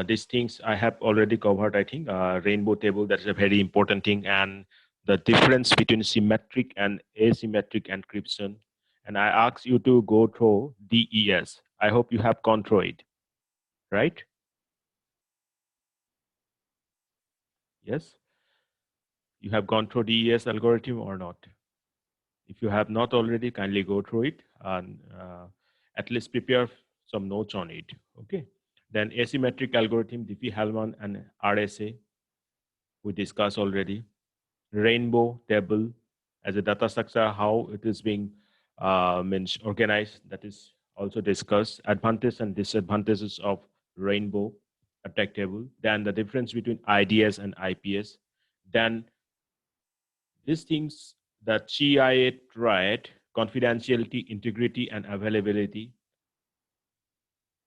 These things I have already covered, I think. Rainbow table, that's a very important thing, and the difference between symmetric and asymmetric encryption. And I ask you to go through DES. I hope you have gone through it, right? Yes? You have gone through DES algorithm or not? If you have not already, kindly go through it and at least prepare some notes on it. Okay. Then asymmetric algorithm, Diffie-Hellman and RSA, we discussed already. Rainbow table as a data structure, how it is being organized, that is also discussed. Advantages and disadvantages of rainbow attack table. Then the difference between IDS and IPS. Then these things that CIA tried, confidentiality, integrity, and availability.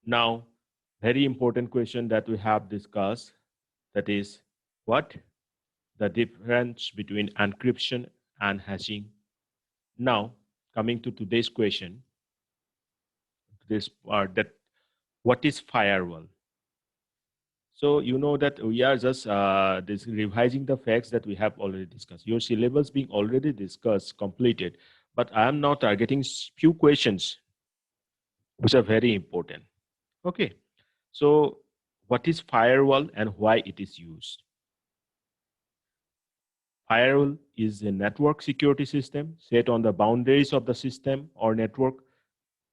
Now, very important question that we have discussed, that is what? The difference between encryption and hashing. Now, coming to today's question, this part, that what is firewall? So you know that we are just revising the facts that we have already discussed. Your syllabus being already discussed, completed, but I am now targeting few questions which are very important. Okay, so what is firewall and why it is used? Firewall is a network security system set on the boundaries of the system or network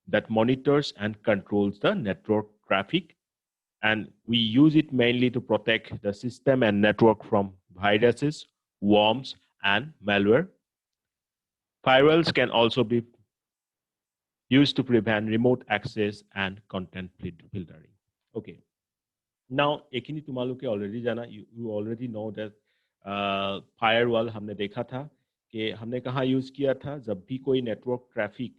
that monitors and controls the network traffic, and we use it mainly to protect the system and network from viruses, worms, and malware. Firewalls can also be used to prevent remote access and content filtering. Okay. Now, एकनी तुम्हालों के already जाना, you already know that firewall हमने देखा था कि हमने कहाँ use किया था, जब भी कोई network traffic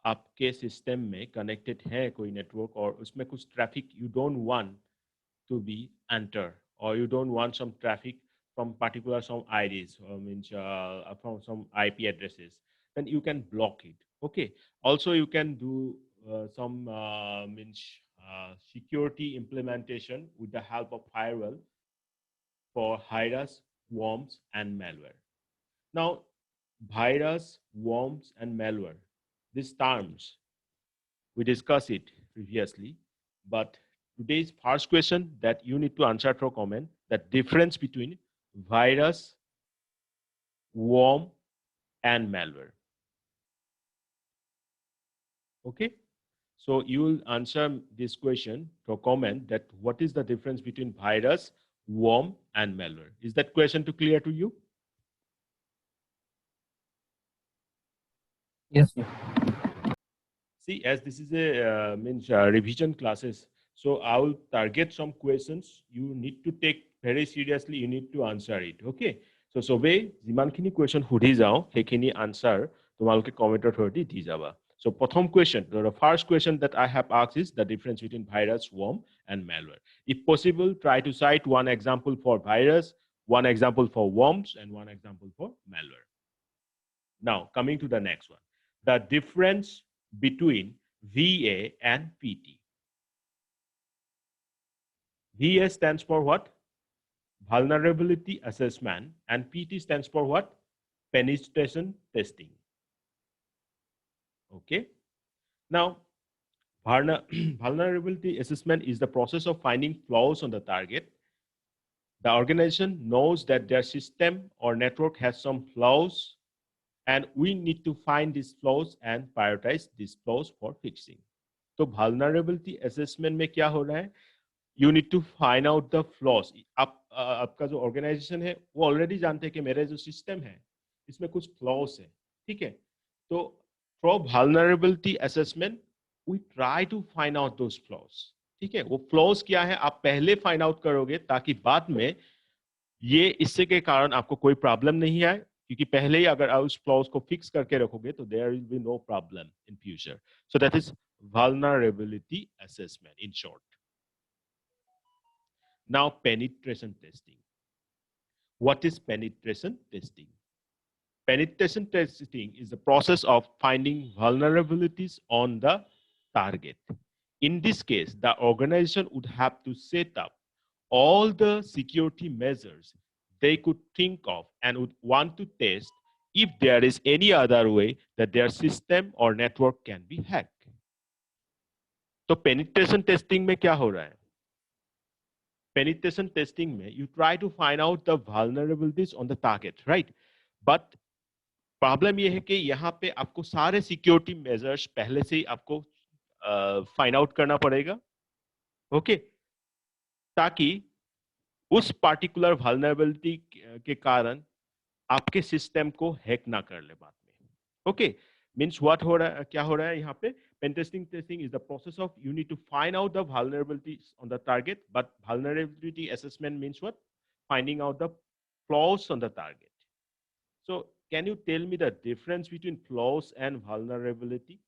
आपके सिस्टम में कनेक्टेड है कोई नेटवर्क और उसमें कुछ traffic you don't want to be enter, or you don't want some traffic from particular some IDs, or means from some IP addresses, then you can block it. Okay. Also, you can do some security implementation with the help of firewall for virus, worms, and malware. Now, virus, worms, and malware, these terms, we discussed it previously, but today's first question that you need to answer through comment, that difference between virus, worm, and malware. Okay, so you will answer this question through comment, that what is the difference between virus, worm, and malware. Is that question too clear to you? Yes, sir. See, as this is a revision classes, so I will target some questions you need to take very seriously. You need to answer it. Okay. So sobe jimankhini question hudi jao, hekhini answer tomaloke commenter thodi di jaba. So prothom question, the first question that I have asked is the difference between virus, worm, and malware. If possible, try to cite one example for virus, one example for worms, and one example for malware. Now, coming to the next one, the difference between VA and PT. VA stands for what? Vulnerability assessment, and PT stands for what? Penetration testing. Okay. Now, vulnerability assessment is the process of finding flaws on the target. The organization knows that their system or network has some flaws, and we need to find these flaws and prioritize these flaws for fixing. So vulnerability assessment में क्या हो रहा है? You need to find out the flaws. आपका जो organization है वो already जानते हैं कि मेरा जो system है इसमें कुछ flaws है, ठीक है? तो through vulnerability assessment we try to find out those flaws. ठीक है? वो flaws क्या है आप पहले find out करोगे ताकि बाद में ये इससे के कारण आपको कोई प्रॉब्लम नहीं आए, क्योंकि पहले ही अगर आप उस फ्लॉज को फिक्स करके रखोगे तो there will be no problem in future. So that is vulnerability assessment in short. Now, penetration testing. What is penetration testing? Penetration testing is the process of finding vulnerabilities on the target. In this case, the organization would have to set up all the security measures they could think of and would want to test if there is any other way that their system or network can be hacked. तो penetration testing में क्या हो रहा है? Penetration testing में you try to find out the vulnerabilities on the target, right? But problem ये है कि यहाँ पे आपको सारे सिक्योरिटी मेजर्स पहले से ही आपको फाइंड आउट करना पड़ेगा, ओके, ताकि उस पार्टिकुलर वल्नरेबिलिटी के कारण आपके सिस्टम को हैक ना कर ले बाद में, ओके. मींस व्हाट हो रहा है, क्या हो रहा है यहाँ पे? pen testing is the process of you need to find out the vulnerabilities on the target, but vulnerability assessment means what? Finding out the flaws on the target. So can you tell me the difference between flaws and vulnerability?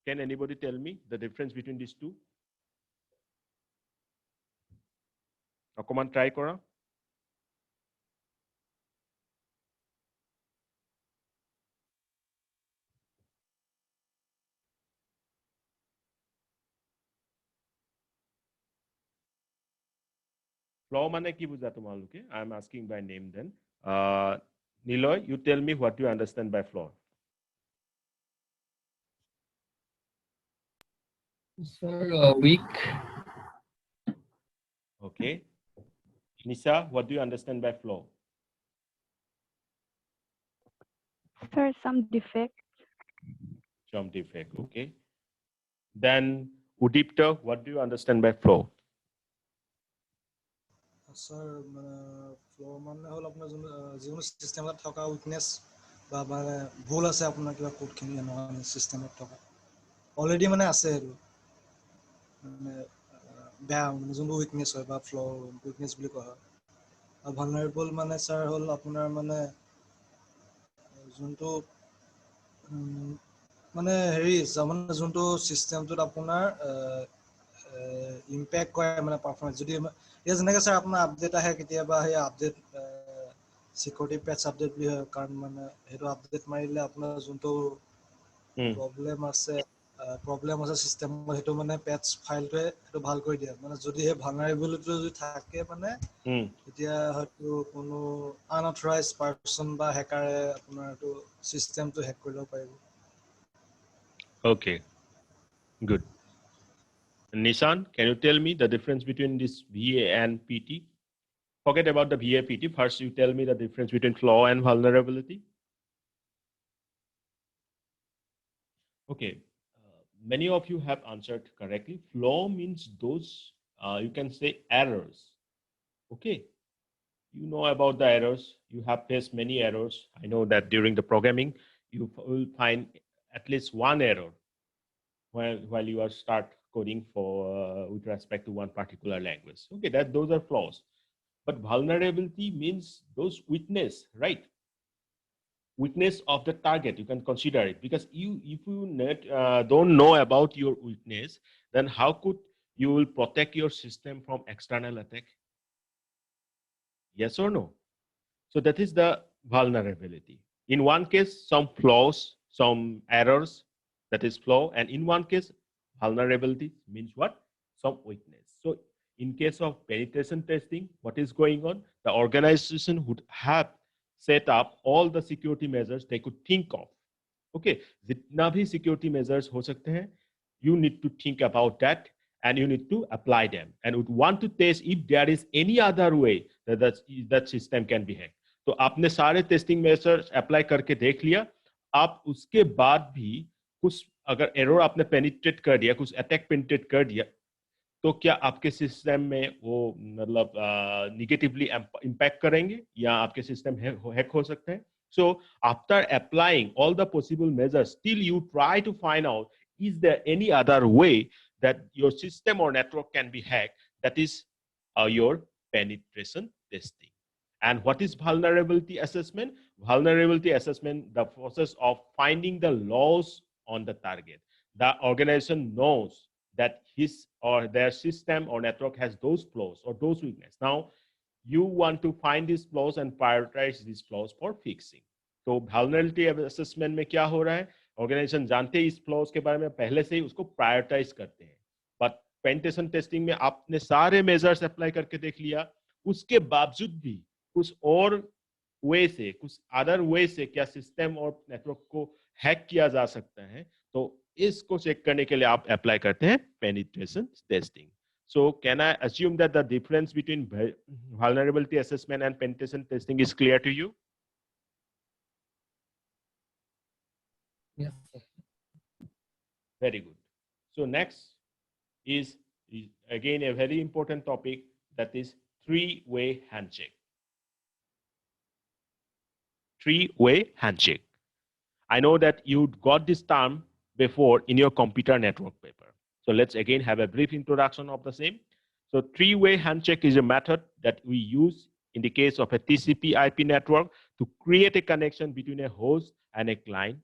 Can anybody tell me the difference between these two? অকমান try কৰা. Flaw মানে কি বুজা তোমালোকে? I am asking by name then. Niloy, you tell me what you understand by flaw. Sir, weak. Okay. Nisa, what do you understand by flaw? Sir, some defect. Some defect, okay. Then Udipta, what do you understand by flaw? Sir, flaw মানে হল আপোনাৰ যিকোনো সিস্টেমত থকা weakness বা ভুল আছে আপোনাৰ কিবা কোডখিনি সিস্টেমত থকা অলৰেডি মানে আছে মানে বেয়া মানে যোনটো উইকনেস হয় বা ফ্ল উইকনেস বুলি কোৱা হয়. আৰু ভালনাৰেবল মানে স্যাৰ হল আপোনাৰ মানে যোনটো মানে হেৰি মানে যোনটো সিস্টেমটোত আপোনাৰ ইম্পেক্ট কৰে মানে পারফরমেন্স যদি এতিয়া যেনেকৈ স্যাৰ আপোনাৰ আপডেট আহে কেতিয়াবা সেই আপডেট সিকিউৰিটি পেচ আপডেট বুলি হয় কাৰণ মানে সেইটো আপডেট মাৰিলে আপোনাৰ যোনটো প্ৰবলেম আছে সিস্টেমত সেইটো মানে পেচ ফাইলটোৱে সেইটো ভাল কৰি দিয়ে মানে যদি সেই ভালনাৰেবিলিটি যদি থাকে মানে এতিয়া হয়তো কোনো আনঅথৰাইজড পাৰ্সন বা হেকাৰে আপোনাৰ এইটো সিস্টেমটো হেক কৰিব পাৰিব. Okay, good. Nishan, can you tell me the difference between this VA and PT? Forget about the VA PT. First, you tell me the difference between flaw and vulnerability. Okay, many of you have answered correctly. Flaw means those, you can say errors. Okay, you know about the errors. You have faced many errors. I know that during the programming, you will find at least one error while you are start coding for with respect to one particular language. Okay, those are flaws. But vulnerability means those weakness, right? Weakness of the target, you can consider it, because if you don't know about your weakness, then how could you will protect your system from external attack? Yes or no? So that is the vulnerability. In one case, some flaws, some errors, that is flaw, and in one case, vulnerability means what? Some weakness. So in case of penetration testing, what is going on? The organization would have set up all the security measures they could think of. Okay, jitna bhi security measures ho sakte hain, you need to think about that and you need to apply them and would want to test if there is any other way that system can be hacked. तो आपने सारे testing measures apply करके देख लिया, आप उसके बाद भी कुछ अगर एरर आपने पेनिट्रेट कर दिया, कुछ अटैक पेनिट्रेट कर दिया, तो क्या आपके सिस्टम में वो मतलब नेगेटिवली इम्पैक्ट करेंगे या आपके सिस्टम हैक हो सकते हैं? So after applying all the possible measures, still you try to find out, is there any other way that your system or network can be hacked? That is your penetration testing. And what is vulnerability assessment? Vulnerability assessment, the process of finding the laws on the target. The organization knows that his or their system or network has those flaws or those weaknesses. Now, you want to find these flaws and prioritize these flaws for fixing. तो vulnerability assessment में क्या हो रहा है, organisation जानते हैं इस flaws के बारे में, पहले से ही उसको प्रायोरिटाइज करते हैं. बट पेनिट्रेशन टेस्टिंग में आपने सारे मेजर्स अप्लाई करके देख लिया, उसके बावजूद भी कुछ और वे से, कुछ अदर वे से क्या सिस्टम और नेटवर्क को हैक किया जा सकता है, तो इसको चेक करने के लिए आप अप्लाई करते हैं penetration testing. So can I assume that the difference between vulnerability assessment and penetration testing is clear to you? Yes, sir. Very good. So next is again a very important topic, that is three-way handshake. Three-way handshake. I know that you got this term before in your computer network paper. So let's again have a brief introduction of the same. So three-way handshake is a method that we use in the case of a TCP/IP network to create a connection between a host and a client.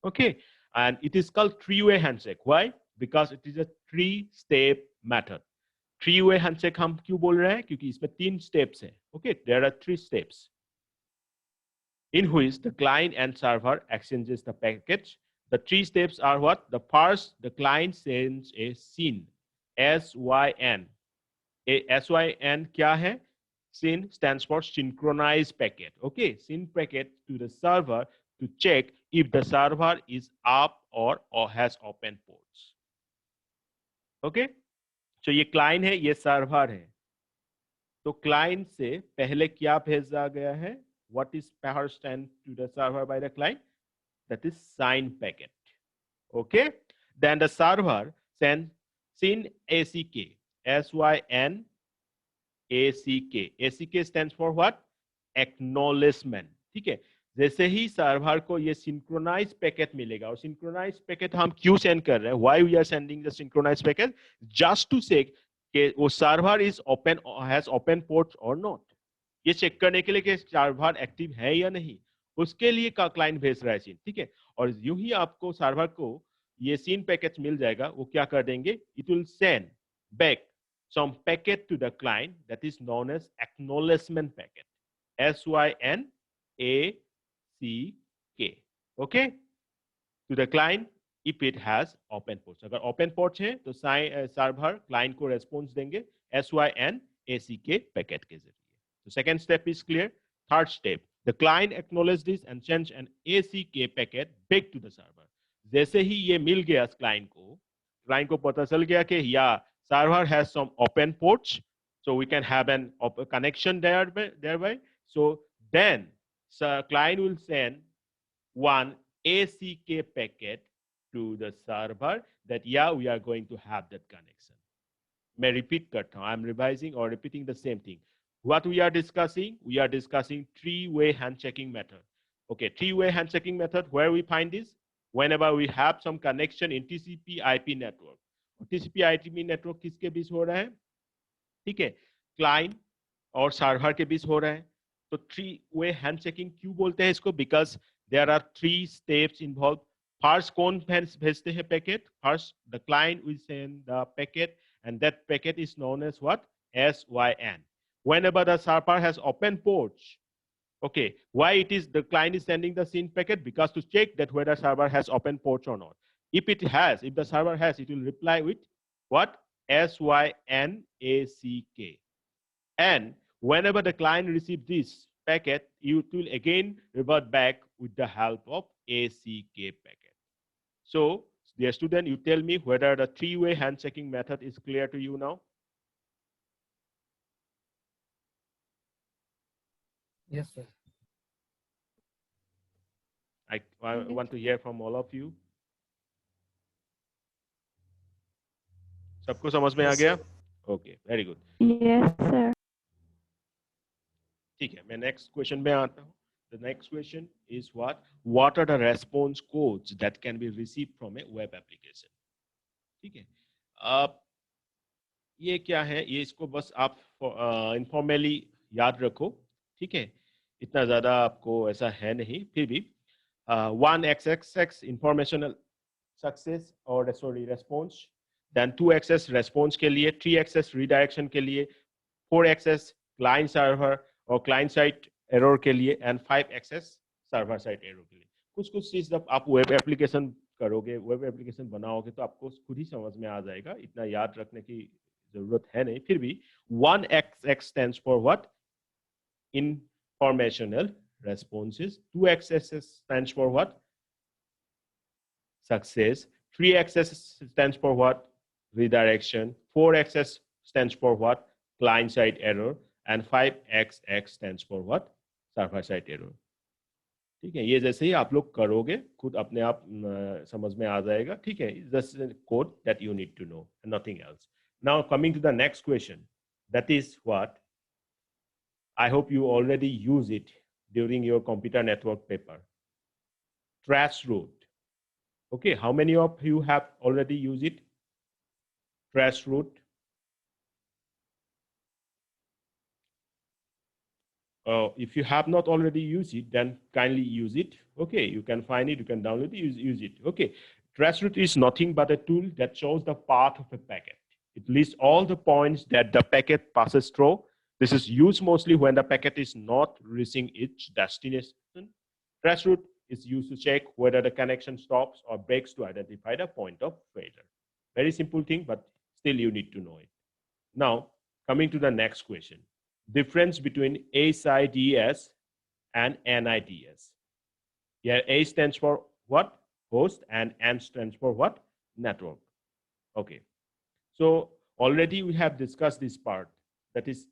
Okay, and it is called three-way handshake. Why? Because it is a three-step method. Three-way handshake हम क्यों बोल रहे हैं? क्योंकि इसमें 3 steps हैं. Okay, there are 3 steps in which the client and server exchanges the packets. The 3 steps are what? The first, the client sends a SYN, SYN. SYN क्या है? SYN stands for synchronized packet. Okay, SYN packet to the server to check if the server is up or has open ports. Okay, so ये client है, ये server है. तो client से पहले क्या भेजा गया है? What is first sent to the server by the client? That is signed packet. Okay, then the server sends SYN ACK, SYN ACK. ACK stands for what? Acknowledgement. ठीक है, जैसे ही सर्वर को ये सिंक्रोनाइज पैकेट मिलेगा, और synchronise packet हम क्यों send कर रहे हैं, why we are sending the synchronise packet, just to check कि वो server is open, has open ports or not. ये चेक करने के लिए कि सर्वर एक्टिव है या नहीं, उसके लिए का क्लाइंट भेज रहा है सीन. ठीक है, और यूं ही आपको सर्वर को ये सीन पैकेट मिल जाएगा, वो क्या कर देंगे, it will send back some packet to the client that is known as acknowledgement packet, SYN ACK. Okay, to the client if it has open ports. अगर open ports है तो server client को response देंगे SYN ACK packet के जरिए. So second step is clear. Third step, the client acknowledges this and sends an ACK packet back to the server. जैसे ही ये मिल गया client को पता चल गया कि या server has some open ports, so we can have an connection thereby. So then client will send one ACK packet to the server that yeah, we are going to have that connection. मैं repeat करता हूँ, I'm revising or repeating the same thing. What we are discussing? We are discussing three-way handshaking method. Okay, three-way handshaking method, where we find this? Whenever we have some connection in TCP/IP network. TCP/IP network किसके बीच हो रहा है? ठीक है, client और server के बीच हो रहा है. तो थ्री वे हैंडशेकिंग क्यों बोलते हैं इसको? Because there are 3 steps involve. First कौन भेजते हैं packet? First the client will send the packet and that packet is known as what? SYN. Whenever the server has open ports. Okay, why it is the client is sending the SYN packet? Because to check that whether server has open ports or not. If it has, if the server has, it will reply with what? SYN ACK. And whenever the client receives this packet, it will again revert back with the help of ACK packet. So, dear student, you tell me whether the three-way handshaking method is clear to you now? Yes, sir. I want to hear from all of you. सबको समझ में आ गया? Okay, very good. Yes, sir. ठीक है, मैं next question में आता हूँ. The next question is what? What are the response codes that can be received from a web application? ठीक है, अब ये क्या है? ये इसको बस आप informally याद रखो. ठीक है, इतना ज्यादा आपको ऐसा है नहीं, फिर भी 1xx informational success और sorry response, then 2xx response के लिए, 3xx redirection के लिए, 4xx client server और client side error के लिए, and 5xx server side error के लिए। कुछ कुछ चीज जब आप वेब एप्लीकेशन करोगे, वेब एप्लीकेशन बनाओगे तो आपको खुद ही समझ में आ जाएगा, इतना याद रखने की जरूरत है नहीं। फिर भी 1XX stands for what? Informational responses. 2XS stands for what? Success. 3XS stands for what? Redirection. 4XS stands for what? Client side error. And 5XX stands for what? Server side error. ठीक है, ये जैसे ही आप लोग करोगे खुद अपने आप समझ में आ जाएगा। ठीक है, just code that you need to know, nothing else. Now coming to the next question, that is what I hope you already use it during your computer network paper. Trace route. Okay, how many of you have already used it? Trace route. If you have not already used it, then kindly use it. Okay, you can find it, you can download it, use it. Okay, trace route is nothing but a tool that shows the path of a packet. It lists all the points that the packet passes through. This is used mostly when the packet is not reaching its destination. Trace route is used to check whether the connection stops or breaks to identify the point of failure. Very simple thing, but still you need to know it. Now, coming to the next question. Difference between HIDS and NIDS. Here, A stands for what? Host, and N stands for what? Network. Okay. So already we have discussed this part, that is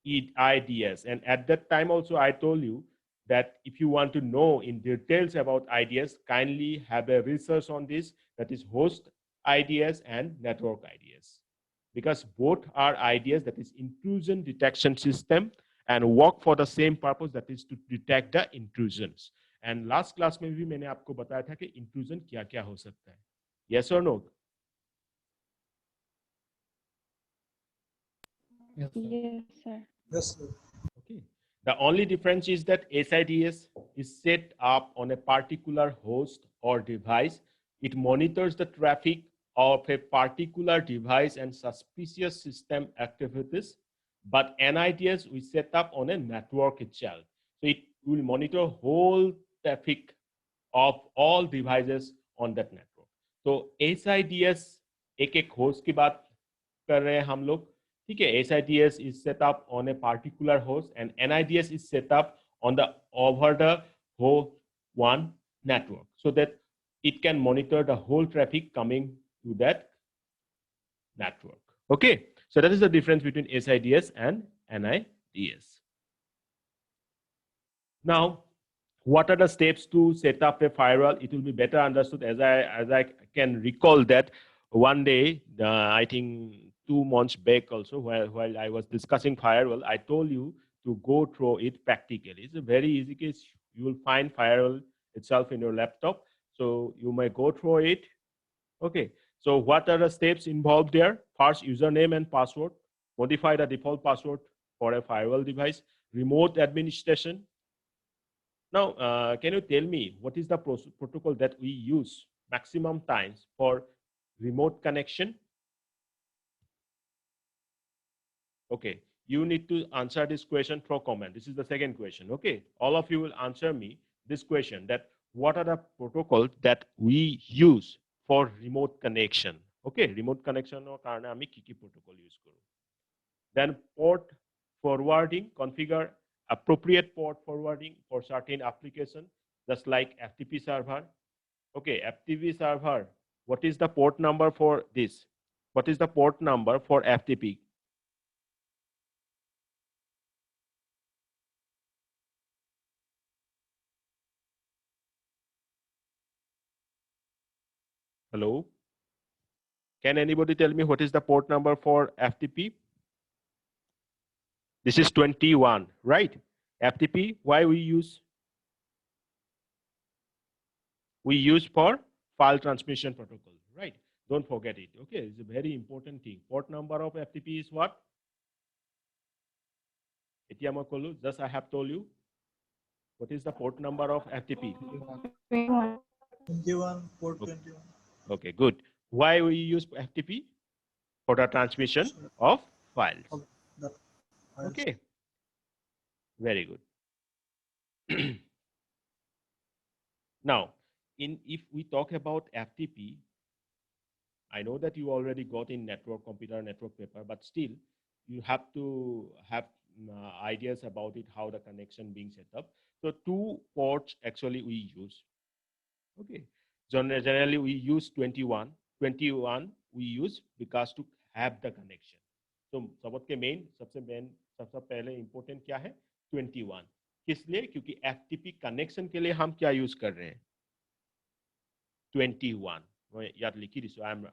IDS. And at that time also I told you that if you want to know in details about IDS, kindly have a research on this, that is host IDS and network IDS. Because both are IDS, that is intrusion detection system, and work for the same purpose, that is to detect the intrusions. And last class में भी मैंने आपको बताया था कि intrusion क्या क्या हो सकता है. Yes or no? Yes, sir. Yes, sir. Yes, sir. Okay. The only difference is that SIDS is set up on a particular host or device. It monitors the traffic of a particular device and suspicious system activities. But NIDS is set up on a network itself. So it will monitor whole traffic of all devices on that network. So SIDS एक host की बात कर रहे हैं हम लोग. ठीक है, SIDS is set up on a particular host and NIDS is set up on the over the whole one network, so that it can monitor the whole traffic coming to that network. Okay, so that is the difference between SIDS and NIDS. Now, what are the steps to set up a firewall? It will be better understood as I can recall that one day, I think 2 months back also, while I was discussing firewall, I told you to go through it practically. It's a very easy case. You will find firewall itself in your laptop. So you may go through it. Okay. So what are the steps involved there? First, username and password. Modify the default password for a firewall device. Remote administration. Now, can you tell me what is the protocol that we use maximum times for remote connection? Okay, you need to answer this question through comment. This is the second question. Okay, all of you will answer me this question, that what are the protocols that we use for remote connection? Okay, remote connection or karne ami ki protocol use karo. Then port forwarding, configure appropriate port forwarding for certain application, just like FTP server. Okay, FTP server, what is the port number for this? What is the port number for FTP? Hello? Can anybody tell me what is the port number for FTP? This is 21, right? FTP, why we use? We use for file transmission protocol, right? Don't forget it. Okay, it's a very important thing. Port number of FTP is what? Just I have told you. What is the port number of FTP? 21. 21, port Okay. 21. Okay, good. Why we use FTP? For the transmission of files. That files. Okay, very good. Now, if we talk about FTP, I know that you already got in network computer, network paper, but still you have to have ideas about it, how the connection being set up. So 2 ports actually we use. Okay. Generally we use 21. 21 we use because to have the connection. So सबके main सबसे पहले important क्या है 21. किस लिए? क्योंकि FTP connection के लिए हम क्या use कर रहे हैं 21. याद लिखी दिसो. I am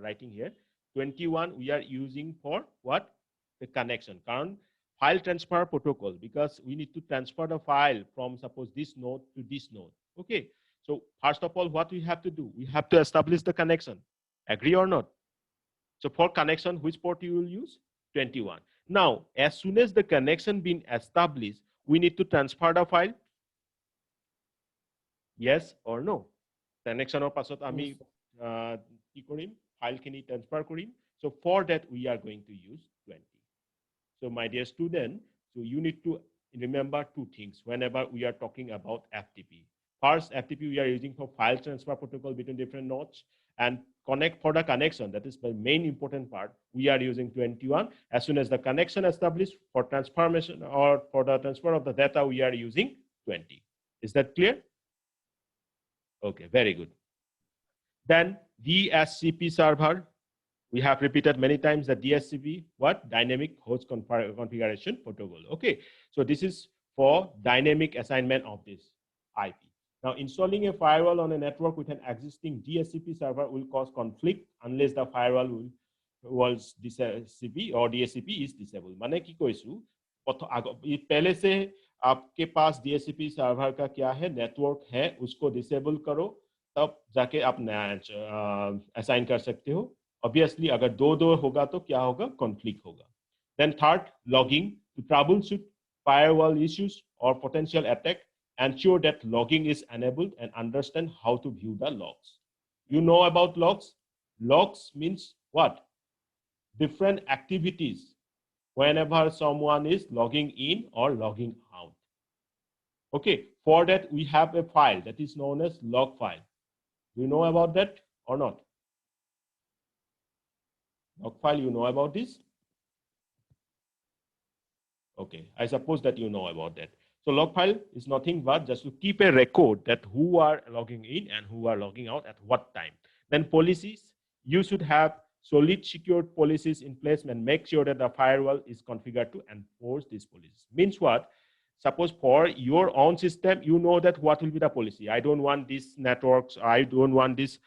writing here 21 we are using for what? The connection. कारण file transfer protocol, because we need to transfer the file from suppose this node to this node. Okay. So first of all, what we have to do? We have to establish the connection. Agree or not? So for connection, which port you will use? 21. Now, as soon as the connection been established, we need to transfer the file. Yes or no? Connection or pasot ami ki korim file kini transfer korim. So for that we are going to use 20. So my dear student, so you need to remember 2 things whenever we are talking about FTP. First, FTP we are using for file transfer protocol between different nodes, and connect for the connection. That is the main important part. We are using 21. As soon as the connection established for transformation or for the transfer of the data, we are using 20. Is that clear? Okay, very good. Then DHCP server. We have repeated many times that DHCP, what? Dynamic host configuration protocol. Okay, so this is for dynamic assignment of this IP. Now, installing a firewall on a network with an existing DHCP server will cause conflict unless the firewall was DHCP or DHCP is disabled. माने की कोई सु पहले से आपके पास DHCP server का क्या है नेटवर्क है उसको डिसेबल करो तब जाके आप नया असाइन कर सकते हो. Obviously, अगर दो होगा तो क्या होगा? Conflict होगा. Then third, logging to troubleshoot firewall issues or potential attack. Ensure that logging is enabled and understand how to view the logs. You know about logs? Logs means what? Different activities whenever someone is logging in or logging out. Okay, for that we have a file that is known as log file. Do you know about that or not? Log file, you know about this? Okay, I suppose that you know about that. So log file is nothing but just to keep a record that who are logging in and who are logging out at what time. Then policies, you should have solid secured policies in place and make sure that the firewall is configured to enforce these policies. Means what? Suppose for your own system, you know that what will be the policy. I don't want these networks. I don't want this,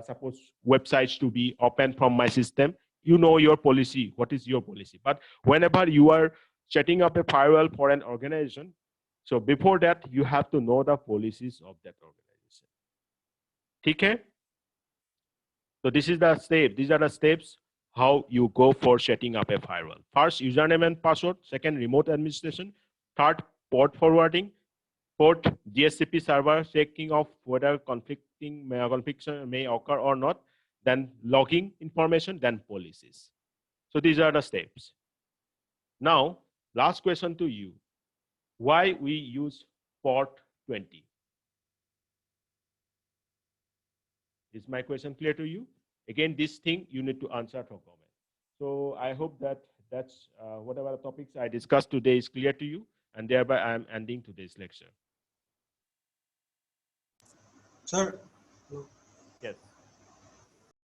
suppose websites to be open from my system. You know your policy. What is your policy? But whenever you are setting up a firewall for an organization, so before that, you have to know the policies of that organization. Okay? So this is the step. These are the steps how you go for setting up a firewall. First, username and password. Second, remote administration. Third, port forwarding. Fourth, DHCP server checking of whether confliction may occur or not. Then logging information, then policies. So these are the steps. Now, last question to you. Why we use port 20? Is my question clear to you? Again, this thing you need to answer for comment. So I hope that that's whatever the topics I discussed today is clear to you, and thereby I am ending today's lecture. Sir. Yes.